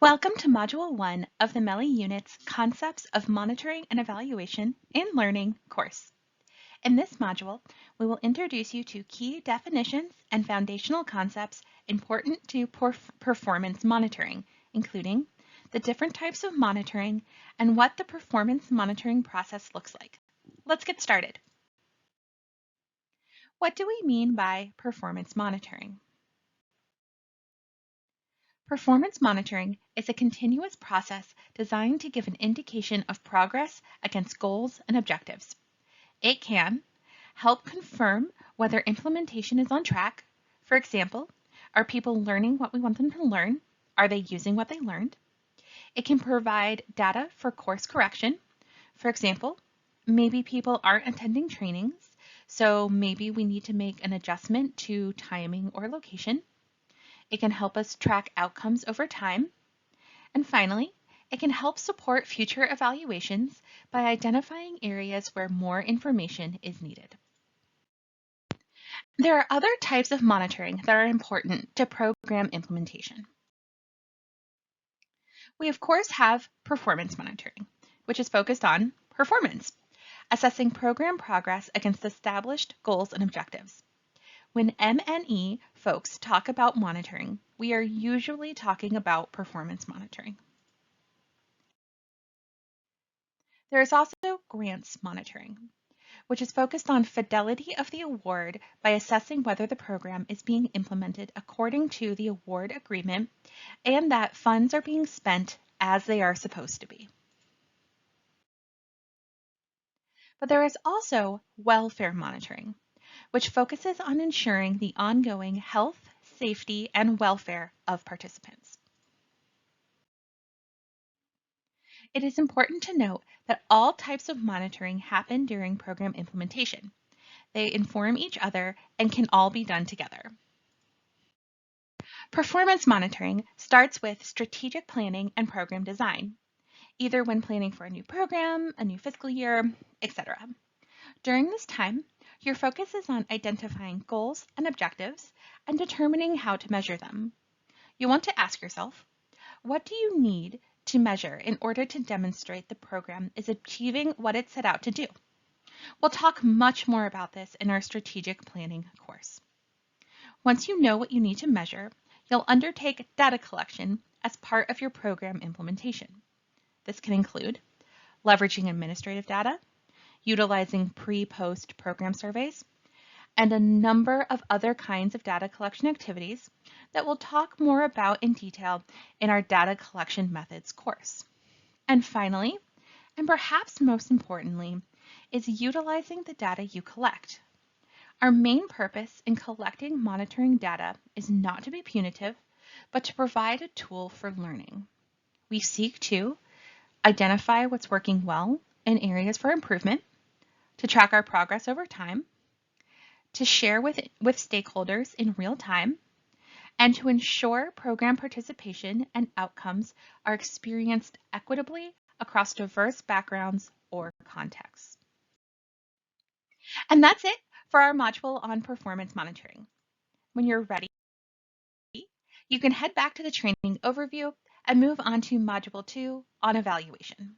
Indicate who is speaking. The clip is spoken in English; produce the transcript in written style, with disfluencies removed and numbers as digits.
Speaker 1: Welcome to Module 1 of the MELI Unit's Concepts of Monitoring and Evaluation in Learning course. In this module, we will introduce you to key definitions and foundational concepts important to performance monitoring, including the different types of monitoring and what the performance monitoring process looks like. Let's get started. What do we mean by performance monitoring? Performance monitoring is a continuous process designed to give an indication of progress against goals and objectives. It can help confirm whether implementation is on track. For example, are people learning what we want them to learn? Are they using what they learned? It can provide data for course correction. For example, maybe people aren't attending trainings, so maybe we need to make an adjustment to timing or location. It can help us track outcomes over time. And finally, it can help support future evaluations by identifying areas where more information is needed. There are other types of monitoring that are important to program implementation. We of course have performance monitoring, which is focused on performance, assessing program progress against established goals and objectives. When M&E folks talk about monitoring, we are usually talking about performance monitoring. There is also grants monitoring, which is focused on fidelity of the award by assessing whether the program is being implemented according to the award agreement and that funds are being spent as they are supposed to be. But there is also welfare monitoring, which focuses on ensuring the ongoing health, safety, and welfare of participants. It is important to note that all types of monitoring happen during program implementation. They inform each other and can all be done together. Performance monitoring starts with strategic planning and program design, either when planning for a new program, a new fiscal year, etc. During this time, your focus is on identifying goals and objectives and determining how to measure them. You want to ask yourself, what do you need to measure in order to demonstrate the program is achieving what it set out to do? We'll talk much more about this in our strategic planning course. Once you know what you need to measure, you'll undertake data collection as part of your program implementation. This can include leveraging administrative data, utilizing pre-post program surveys, and a number of other kinds of data collection activities that we'll talk more about in detail in our data collection methods course. And finally, and perhaps most importantly, is utilizing the data you collect. Our main purpose in collecting monitoring data is not to be punitive, but to provide a tool for learning. We seek to identify what's working well and areas for improvement, to track our progress over time, to share with stakeholders in real time, and to ensure program participation and outcomes are experienced equitably across diverse backgrounds or contexts. And that's it for our module on performance monitoring. When you're ready, you can head back to the training overview and move on to Module 2 on evaluation.